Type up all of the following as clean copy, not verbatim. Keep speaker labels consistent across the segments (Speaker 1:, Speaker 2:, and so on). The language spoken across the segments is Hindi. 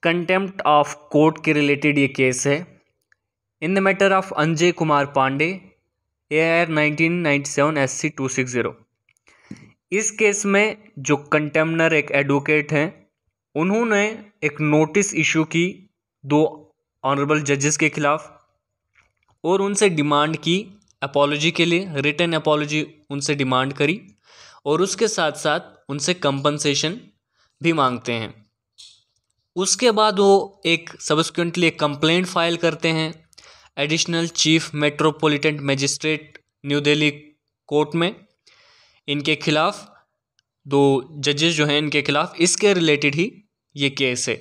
Speaker 1: कंटेम्प्ट ऑफ कोर्ट के रिलेटेड ये केस है। In the matter of Anjay Kumar Pandey AIR 1997 SC 260। इस केस में जो कंटेम्नर एक एडवोकेट हैं, उन्होंने एक नोटिस इशू की 2 ऑनरेबल जजेस के खिलाफ और उनसे डिमांड की अपॉलॉजी के लिए, रिटन अपॉलॉजी उनसे डिमांड करी और उसके साथ साथ उनसे कंपनसेशन भी मांगते हैं। उसके बाद वो एक सब्सिक्वेंटली एक कंप्लेंट फाइल करते हैं additional chief metropolitan magistrate new Delhi court में। इनके खिलाफ 2 जजेस जो हैं, इनके खिलाफ इसके रिलेटेड ही ये केस है।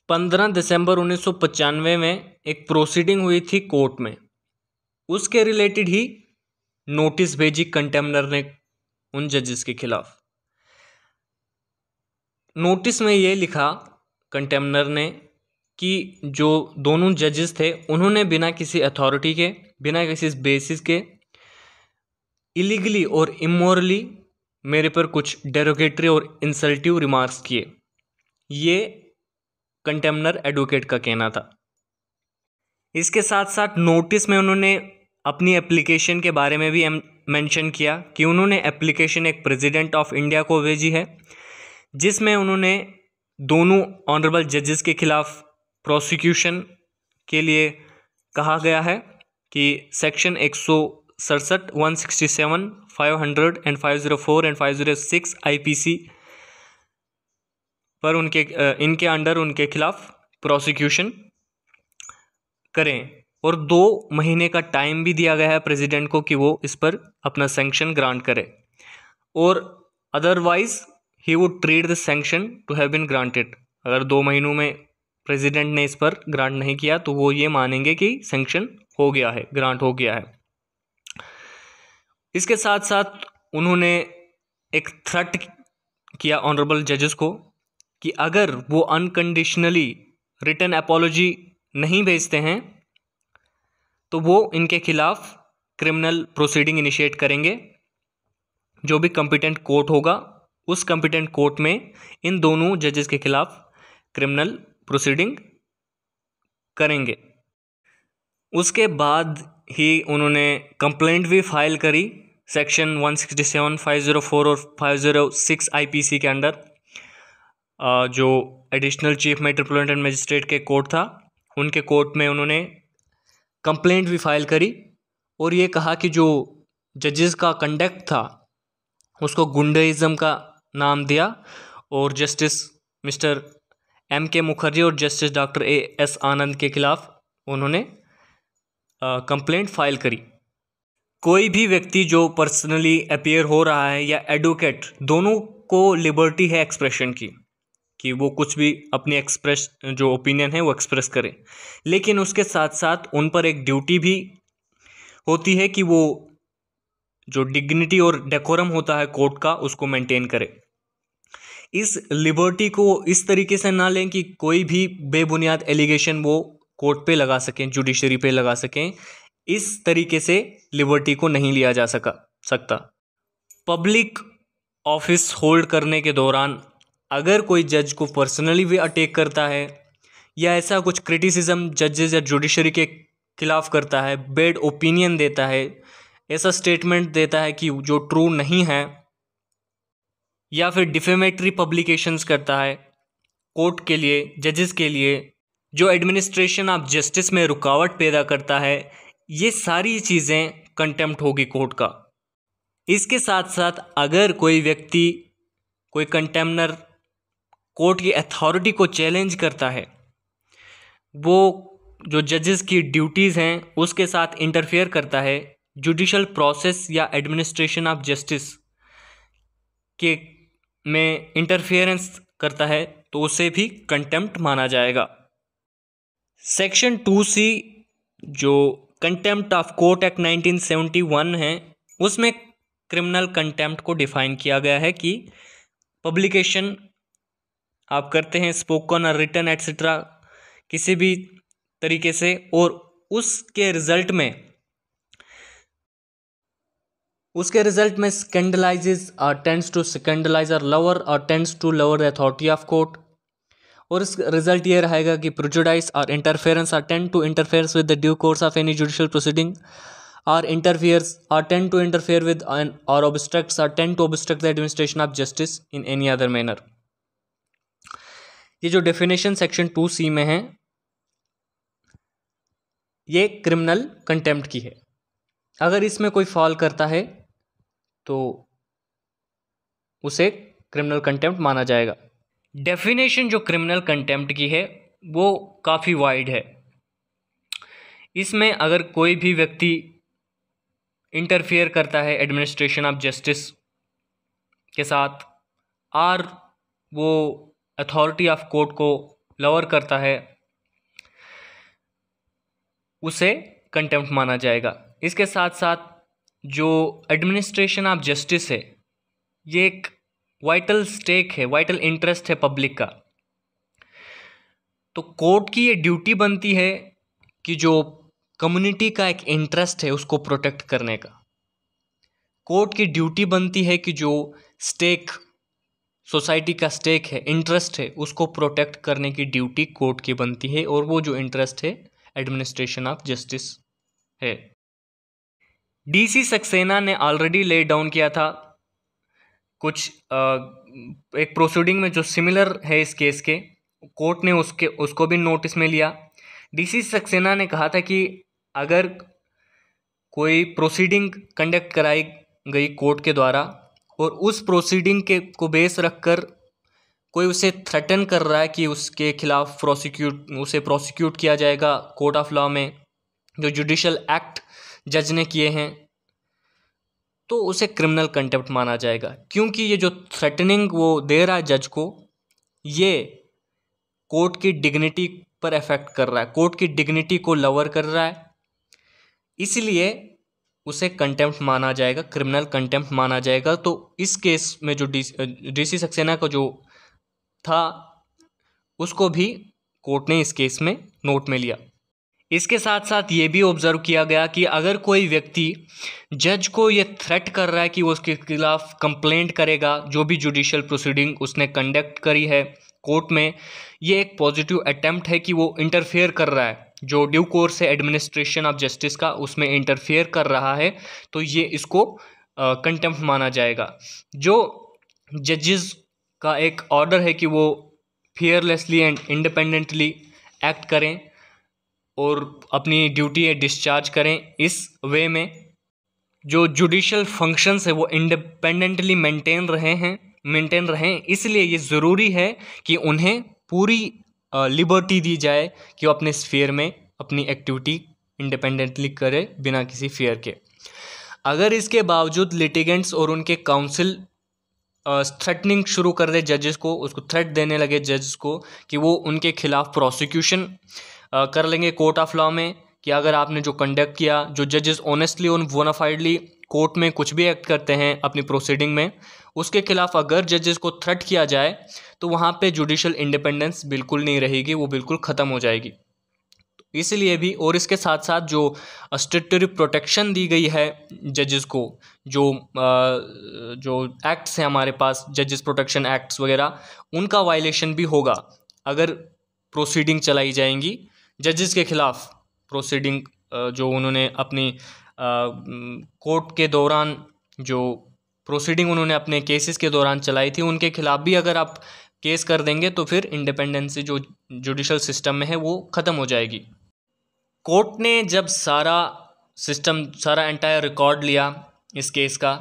Speaker 1: 15 दिसंबर 1995 में एक प्रोसीडिंग हुई थी कोर्ट में, उसके रिलेटेड ही नोटिस भेजी कंटेम्नर ने उन जजेस के खिलाफ। नोटिस में ये लिखा कंटेम्नर ने कि जो दोनों जजेस थे, उन्होंने बिना किसी अथॉरिटी के, बिना किसी बेसिस के इलीगली और इमोरली मेरे पर कुछ डेरोगेटरी और इंसल्टिव रिमार्क्स किए। ये कंटेम्नर एडवोकेट का कहना था। इसके साथ साथ नोटिस में उन्होंने अपनी एप्लीकेशन के बारे में भी मेंशन किया कि उन्होंने एप्लीकेशन एक प्रेसिडेंट ऑफ इंडिया को भेजी है, जिसमें उन्होंने दोनों ऑनरेबल जजेस के खिलाफ प्रोसिक्यूशन के लिए कहा गया है कि सेक्शन 167, 167, 500 एंड 504 एंड 506 IPC पर इनके अंडर उनके खिलाफ प्रोसिक्यूशन करें और 2 महीने का टाइम भी दिया गया है प्रेसिडेंट को कि वो इस पर अपना सैंक्शन ग्रांट करे, और otherwise he would treat the sanction to have been granted. अगर 2 महीनों में प्रेसिडेंट ने इस पर ग्रांट नहीं किया तो वो ये मानेंगे कि सैंक्शन हो गया है, ग्रांट हो गया है। इसके साथ साथ उन्होंने एक थ्रेट किया ऑनरेबल जजेस को कि अगर वो अनकंडीशनली रिटन अपॉलॉजी नहीं भेजते हैं तो वो इनके खिलाफ क्रिमिनल प्रोसीडिंग इनिशिएट करेंगे। जो भी कॉम्पिटेंट कोर्ट होगा, उस कॉम्पिटेंट कोर्ट में इन दोनों जजेस के खिलाफ क्रिमिनल प्रोसीडिंग करेंगे। उसके बाद ही उन्होंने कंप्लेंट भी फाइल करी सेक्शन 167, 504 और 506 IPC के अंडर। जो एडिशनल चीफ मेट्रोपॉलिटन मजिस्ट्रेट के कोर्ट था, उनके कोर्ट में उन्होंने कंप्लेंट भी फाइल करी और ये कहा कि जो जजेस का कंडक्ट था उसको गुंडाइज्म का नाम दिया, और जस्टिस मिस्टर MK मुखर्जी और जस्टिस डॉक्टर AS आनंद के खिलाफ उन्होंने कंप्लेंट फाइल करी। कोई भी व्यक्ति जो पर्सनली अपीयर हो रहा है या एडवोकेट, दोनों को लिबर्टी है एक्सप्रेशन की कि वो कुछ भी अपनी जो ओपिनियन है वो एक्सप्रेस करें, लेकिन उसके साथ साथ उन पर एक ड्यूटी भी होती है कि वो जो डिग्निटी और डेकोरम होता है कोर्ट का, उसको मेंटेन करें। इस लिबर्टी को इस तरीके से ना लें कि कोई भी बेबुनियाद एलिगेशन वो कोर्ट पे लगा सकें, जुडिशरी पे लगा सकें। इस तरीके से लिबर्टी को नहीं लिया जा सकता। पब्लिक ऑफिस होल्ड करने के दौरान अगर कोई जज को पर्सनली भी अटैक करता है या ऐसा कुछ क्रिटिसिज्म जजेस या जुडिशरी के खिलाफ करता है, बैड ओपिनियन देता है, ऐसा स्टेटमेंट देता है कि जो ट्रू नहीं है, या फिर डिफेमेटरी पब्लिकेशंस करता है कोर्ट के लिए, जजेस के लिए, जो एडमिनिस्ट्रेशन ऑफ जस्टिस में रुकावट पैदा करता है, ये सारी चीज़ें कंटेम्प्ट होगी कोर्ट का। इसके साथ साथ अगर कोई व्यक्ति, कोई कंटेम्नर कोर्ट की अथॉरिटी को चैलेंज करता है, वो जो जजेस की ड्यूटीज़ हैं उसके साथ इंटरफेयर करता है, जुडिशल प्रोसेस या एडमिनिस्ट्रेशन ऑफ जस्टिस के में इंटरफेरेंस करता है, तो उसे भी कंटेम्प्ट माना जाएगा। सेक्शन 2C जो कंटेम्प्ट ऑफ कोर्ट एक्ट 1971 है, उसमें क्रिमिनल कंटेम्प्ट को डिफाइन किया गया है कि पब्लिकेशन आप करते हैं स्पोकन और रिटन एटसेट्रा किसी भी तरीके से, और उसके रिजल्ट में स्कैंडलाइजेस और टेंड्स टू स्कैंडलाइज और लवर और tends to lower the authority of court, और इस रिजल्ट ये रहेगा कि प्रेजुडाइस और interference are tend to interferes with the due course of any judicial proceeding or interferes or tend to interfere with or obstructs or tend to obstruct the administration of justice in any other manner। ये जो डेफिनेशन सेक्शन 2C में है ये क्रिमिनल कंटेम्प्ट की है। अगर इसमें कोई फॉल करता है तो उसे क्रिमिनल कंटेम्प्ट माना जाएगा। डेफिनेशन जो क्रिमिनल कंटेम्प्ट की है वो काफ़ी वाइड है। इसमें अगर कोई भी व्यक्ति इंटरफेयर करता है एडमिनिस्ट्रेशन ऑफ जस्टिस के साथ और वो अथॉरिटी ऑफ कोर्ट को लोअर करता है, उसे कंटेम्प्ट माना जाएगा। इसके साथ साथ जो एडमिनिस्ट्रेशन ऑफ जस्टिस है ये एक वाइटल स्टेक है, वाइटल इंटरेस्ट है पब्लिक का। तो कोर्ट की ये ड्यूटी बनती है कि जो कम्युनिटी का एक इंटरेस्ट है उसको प्रोटेक्ट करने का। कोर्ट की ड्यूटी बनती है कि जो स्टेक सोसाइटी का स्टेक है, इंटरेस्ट है, उसको प्रोटेक्ट करने की ड्यूटी कोर्ट की बनती है और वो जो इंटरेस्ट है एडमिनिस्ट्रेशन ऑफ जस्टिस है। डीसी सक्सेना ने ऑलरेडी ले डाउन किया था कुछ एक प्रोसीडिंग में जो सिमिलर है इस केस के, कोर्ट ने उसको भी नोटिस में लिया। डीसी सक्सेना ने कहा था कि अगर कोई प्रोसीडिंग कंडक्ट कराई गई कोर्ट के द्वारा और उस प्रोसीडिंग के को बेस रखकर कोई उसे थ्रेटन कर रहा है कि उसके खिलाफ उसे प्रोसिक्यूट किया जाएगा कोर्ट ऑफ लॉ में, जो जुडिशल एक्ट जज ने किए हैं, तो उसे क्रिमिनल कंटेम्प्ट माना जाएगा। क्योंकि ये जो थ्रेटनिंग वो दे रहा है जज को, ये कोर्ट की डिग्निटी पर अफेक्ट कर रहा है, कोर्ट की डिग्निटी को लोअर कर रहा है, इसलिए उसे कंटेम्प्ट माना जाएगा, क्रिमिनल कंटेम्प्ट माना जाएगा। तो इस केस में जो डीसी सक्सेना का जो था उसको भी कोर्ट ने इस केस में नोट में लिया। इसके साथ साथ ये भी ऑब्जर्व किया गया कि अगर कोई व्यक्ति जज को ये थ्रेट कर रहा है कि वो उसके खिलाफ कंप्लेंट करेगा, जो भी जुडिशियल प्रोसीडिंग उसने कंडक्ट करी है कोर्ट में, ये एक पॉजिटिव अटेम्प्ट है कि वो इंटरफेयर कर रहा है, जो ड्यू कोर्स है एडमिनिस्ट्रेशन ऑफ जस्टिस का उसमें इंटरफेयर कर रहा है, तो ये इसको कंटेम्प्ट माना जाएगा। जो जजेस का एक ऑर्डर है कि वो फियरलेसली एंड इंडिपेंडेंटली एक्ट करें और अपनी ड्यूटी डिस्चार्ज करें, इस वे में जो जुडिशियल फंक्शंस है वो इंडिपेंडेंटली मेंटेन रहें, इसलिए ये ज़रूरी है कि उन्हें पूरी लिबर्टी दी जाए कि वो अपने स्फीयर में अपनी एक्टिविटी इंडिपेंडेंटली करे बिना किसी फियर के। अगर इसके बावजूद लिटिगेंट्स और उनके काउंसिल थ्रेटनिंग शुरू कर दे जजेस को, उसको थ्रेट देने लगे जजेस को कि वो उनके खिलाफ प्रोसिक्यूशन कर लेंगे कोर्ट ऑफ लॉ में, कि अगर आपने जो कंडक्ट किया, जो जजेस ऑनेस्टली और बोनाफाइडली कोर्ट में कुछ भी एक्ट करते हैं अपनी प्रोसीडिंग में, उसके खिलाफ अगर जजेस को थ्रेट किया जाए तो वहाँ पे जुडिशियल इंडिपेंडेंस बिल्कुल नहीं रहेगी, वो बिल्कुल ख़त्म हो जाएगी। इसलिए भी, और इसके साथ साथ जो स्टैट्यूटरी प्रोटेक्शन दी गई है जजेस को, जो एक्ट्स हैं हमारे पास, जजेस प्रोटेक्शन एक्ट्स वगैरह, उनका वायलेशन भी होगा अगर प्रोसीडिंग चलाई जाएंगी जजेस के खिलाफ। प्रोसीडिंग जो उन्होंने अपनी कोर्ट के दौरान जो प्रोसीडिंग उन्होंने अपने केसेस के दौरान चलाई थी, उनके खिलाफ भी अगर आप केस कर देंगे तो फिर इंडिपेंडेंसी जो जुडिशल सिस्टम में है वो ख़त्म हो जाएगी। कोर्ट ने जब सारा एंटायर रिकॉर्ड लिया इस केस का,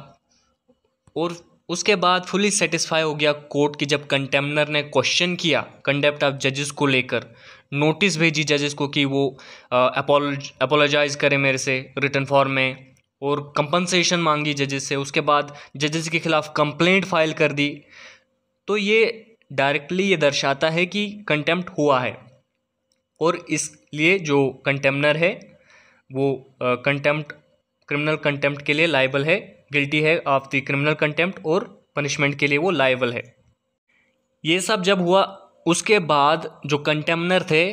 Speaker 1: और उसके बाद फुली सेटिस्फाई हो गया कोर्ट की, जब कंटेम्नर ने क्वेश्चन किया कंडक्ट ऑफ जजेस को लेकर, नोटिस भेजी जजेस को कि वो अपोलोजाइज करें मेरे से रिटन फॉर्म में, और कंपनसेशन मांगी जजेस से, उसके बाद जजेस के खिलाफ कंप्लेंट फाइल कर दी, तो ये डायरेक्टली ये दर्शाता है कि कंटेम्प्ट हुआ है, और इसलिए जो कंटेम्नर है वो क्रिमिनल कंटेम्प्ट के लिए लायबल है, गिल्टी है ऑफ द क्रिमिनल कंटेम्प्ट, और पनिशमेंट के लिए वो लायबल है। ये सब जब हुआ उसके बाद जो कंटेम्नर थे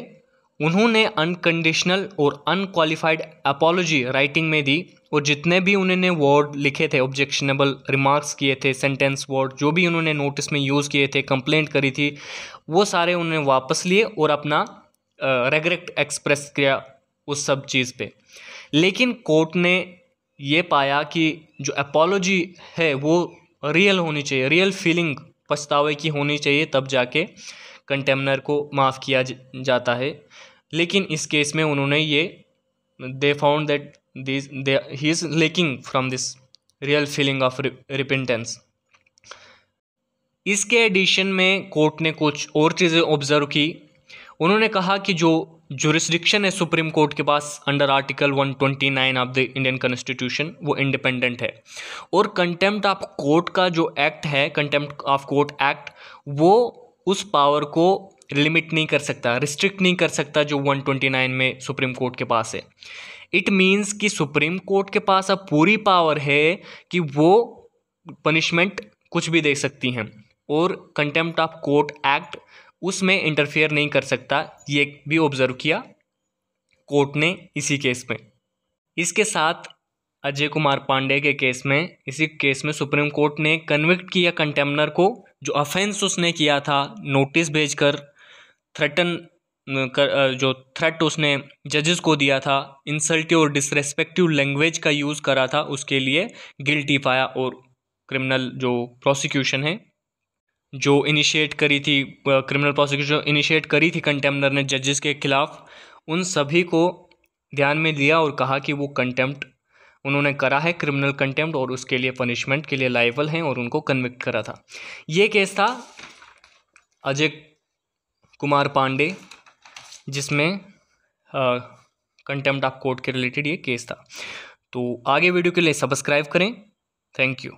Speaker 1: उन्होंने अनकंडीशनल और अनक्वालिफाइड अपॉलॉजी राइटिंग में दी, और जितने भी उन्होंने वर्ड लिखे थे, ऑब्जेक्शनेबल रिमार्क्स किए थे, सेंटेंस वर्ड जो भी उन्होंने नोटिस में यूज़ किए थे, कंप्लेंट करी थी, वो सारे उन्होंने वापस लिए और अपना रेग्रेट एक्सप्रेस किया उस सब चीज़ पे। लेकिन कोर्ट ने ये पाया कि जो अपॉलॉजी है वो रियल होनी चाहिए, रियल फीलिंग पछतावे की होनी चाहिए, तब जाके कंटेम्नर को माफ़ किया जाता है। लेकिन इस केस में उन्होंने ये they found that he is lacking from this real feeling of repentance. इसके एडिशन में कोर्ट ने कुछ और चीज़ें ऑब्जर्व की। उन्होंने कहा कि जो जुरिस्डिक्शन है सुप्रीम कोर्ट के पास under article 129 of the Indian constitution, वो इंडिपेंडेंट है। और कंटेम्प्ट ऑफ कोर्ट का जो एक्ट है, कंटेम्प्ट ऑफ कोर्ट एक्ट, वो उस पावर को लिमिट नहीं कर सकता, रिस्ट्रिक्ट नहीं कर सकता जो 129 में सुप्रीम कोर्ट के पास है। इट मीन्स कि सुप्रीम कोर्ट के पास अब पूरी पावर है कि वो पनिशमेंट कुछ भी दे सकती हैं, और कंटेम्प्ट ऑफ कोर्ट एक्ट उसमें इंटरफेयर नहीं कर सकता। ये भी ऑब्जर्व किया कोर्ट ने इसी केस में। इसके साथ अजय कुमार पांडे के केस में, इसी केस में सुप्रीम कोर्ट ने कन्विक्ट किया कंटेम्नर को, जो ऑफेंस उसने किया था नोटिस भेजकर थ्रेटन कर, जो थ्रेट उसने जजेस को दिया था, इंसल्टिव और डिसरेस्पेक्टिव लैंग्वेज का यूज़ करा था, उसके लिए गिल्टी पाया। और क्रिमिनल जो प्रोसिक्यूशन है जो इनिशिएट करी थी, क्रिमिनल प्रोसिक्यूशन इनिशिएट करी थी कंटेम्नर ने जजेस के खिलाफ, उन सभी को ध्यान में लिया और कहा कि वो कंटेम्प्ट उन्होंने करा है, क्रिमिनल कंटेम्प्ट, और उसके लिए पनिशमेंट के लिए लायबल हैं, और उनको कन्विक्ट करा था। ये केस था अजय कुमार पांडे, जिसमें कंटेम्प्ट ऑफ कोर्ट के रिलेटेड ये केस था। तो आगे वीडियो के लिए सब्सक्राइब करें। Thank you.